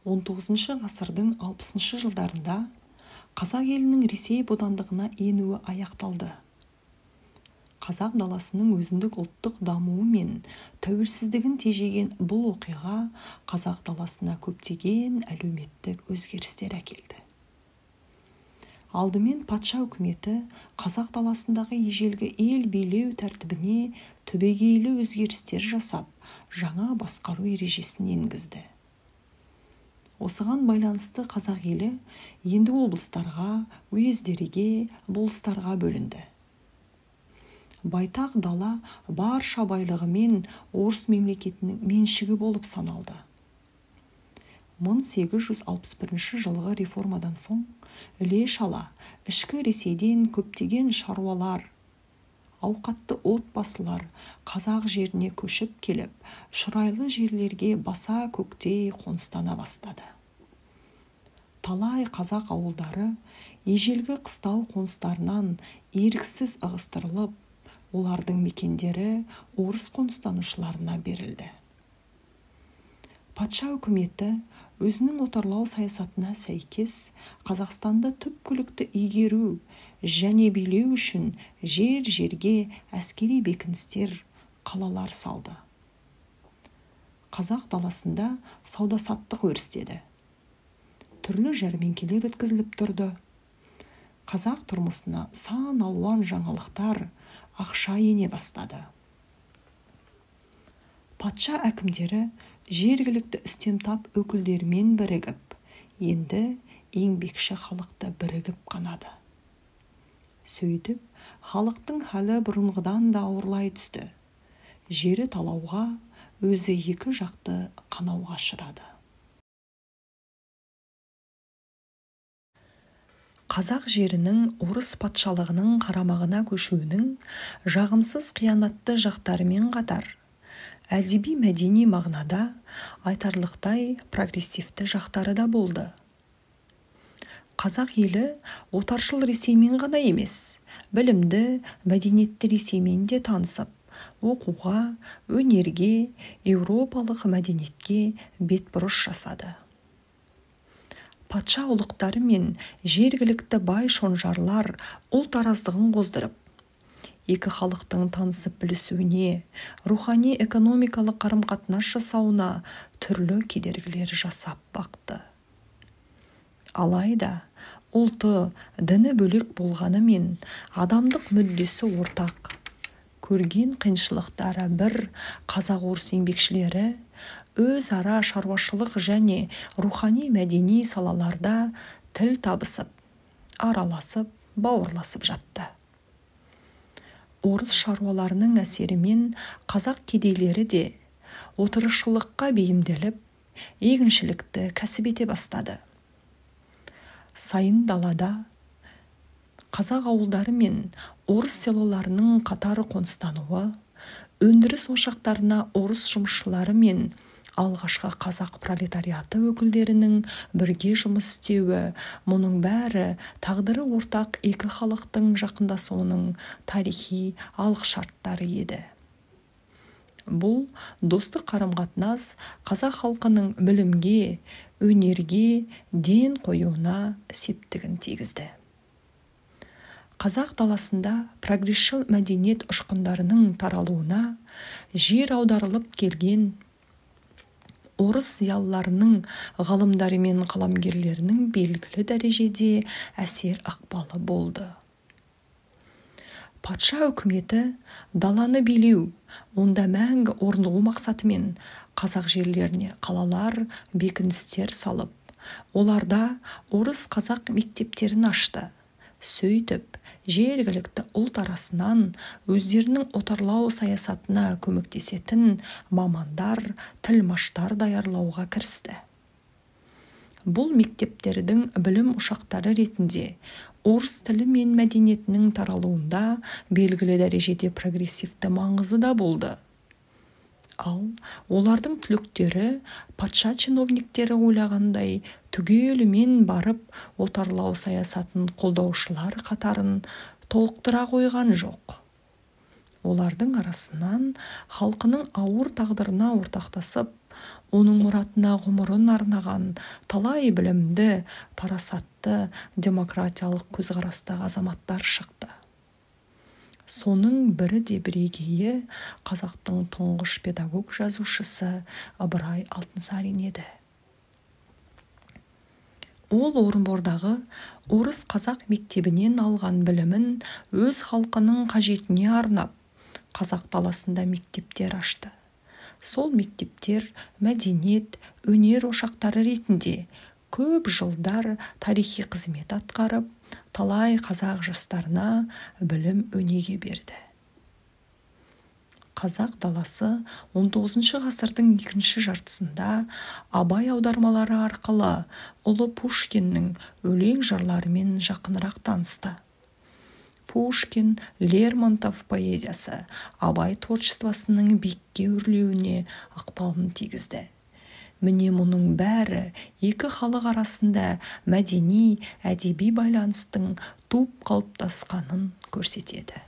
19 ғасырдың 60 жылдарында қазақ елінің Ресей бодандығына енуі аяқталды. Қазақ даласының өзіндік ұлттық дамуы мен тәуелсіздігін тежеген бұл оқиға қазақ даласына көптеген әлеуметтік өзгерістер әкелді. Алдымен патша үкіметі қазақ даласындағы ежелгі ел билеу тәртібіне түбегейлі өзгерістер жасап, жаңа басқару ережесін енгізді. Осыған байланысты қазақ елі енді облыстарға, уездерге, болыстарға бөлінді. Байтақ дала барша байлығымен орыс мемлекетінің меншігі болып саналды. 1861 жылғы реформадан соң іле-шала ішкі Ресейден көптеген шаруалар, ауқатты отбасылар қазақ жеріне көшіп келіп, шұрайлы жерлерге баса көктей қоныстана бастады. Талай қазақ ауылдары ежелгі қыстау қоныстарынан еріксіз ығыстырылып, олардың мекендері орыс қоныстанушыларына берілді. Патша үкіметі өзінің отарлау саясатына сәйкес Қазақстанды түпкілікті игеру және билеу үшін жер-жерге әскери бекіністер, қалалар салды. Қазақ даласында сауда-саттық өрістеді. Түрлі жәрмеңкелер өткізіліп тұрды. Қазақ тұрмысына сан алуан жаңалықтар, ақша ене бастады. Патша әкімдері жергілікті үстемтап өкілдерімен бірігіп, енді еңбекші халықты бірігіп қанады. Сөйтіп, халықтың халі бұрынғыдан да ауырлай түсті. Жері талауға, өзі екі жақты қанауға ұшырады. Қазақ жерінің орыс патшалығының қарамағына көшуінің жағымсыз қиянатты жақтарымен қатар, әдеби-мәдени мағынада айтарлықтай прогрессивті жақтары да болды. Қазақ елі отаршыл Ресеймен ғана емес, білімді, мәдениетті Ресеймен де танысып, оқуға, өнерге, еуропалық мәдениетке бетбұрыс жасады. Патша ұлықтары мен жергілікті бай шонжарлар ұлт араздығын қоздырып, екі халықтың танысып білісуіне, рухани экономикалық қарым-қатынас жасауына түрлі кедергілер жасап бақты. Алайда, ұлты, діні бөлек болғанымен адамдық мүддесі ортақ. Көрген қиыншылықтары бір, қазақ-орыс еңбекшілері өзара шаруашылық және рухани мәдени салаларда тіл табысып, араласып, бауырласып жатты. Орыс шаруаларының әсерімен қазақ кедейлері де отырықшылыққа бейімделіп, егіншілікті кәсіп ете бастады. Сайын далада қазақ ауылдары мен орыс селоларының қатары қоныстануы, өндіріс ошақтарына орыс жұмысшылары мен алғашқы қазақ пролетариаты өкілдерінің бірге жұмыс істеуі, мұның бәрі тағдыры ортақ екі халықтың жақындасуының тарихи алғышарттары еді. Бұл достық қарым-қатынас қазақ халқының білімге, өнерге ден қоюына септігін тигізді. Қазақ даласында прогресшіл мәдениет ұшқындарының таралуына жер аударылып келген орыс зиялыларының, ғалымдары мен қаламгерлерінің белгілі дәрежеде әсер ықпалы болды. Патша үкіметі даланы билеу, онда мәңгі орнығу мақсатымен қазақ жерлеріне қалалар, бекіністер салып, оларда орыс қазақ мектептерін ашты. Сөйтіп, жергілікті ұлт арасынан өздерінің отарлау саясатына көмектесетін мамандар, тілмаштар даярлауға кірісті. Бұл мектептердің білім ошақтары ретінде орыс тілі мен мәдениетінің таралуында белгілі дәрежеде прогрессивті маңызы да болды. Ал олардың түлектері патша чиновниктері ойлағандай түгелімен барып отарлау саясатын қолдаушылар қатарын толықтыра қойған жоқ. Олардың арасынан халқының ауыр тағдырына ортақтасып, оның мұратына ғұмырын арнаған талай білімді, парасатты, демократиялық көзқарастағы азаматтар шықты. Соның бірі де бірегейі қазақтың тұңғыш педагог жазушысы Ыбырай Алтынсарин еді. Ол Орынбордағы орыс қазақ мектебінен алған білімін өз халқының қажетіне арнап, қазақ даласында мектептер ашты. Сол мектептер мәдениет, өнер ошақтары ретінде көп жылдар тарихи қызмет атқарып, талай қазақ жастарына білім өнеге берді. Қазақ даласы 19 ғасырдың екінші жартысында Абай аудармалары арқылы ұлы Пушкиннің өлең жырларымен жақынырақ танысты. Пушкин, Лермонтов поэзиясы Абай творчествосының биікке өрлеуіне ықпалын тигізді. Міне мұның бәрі екі халық арасында мәдени, әдеби байланыстың туып қалыптасқанын көрсетеді.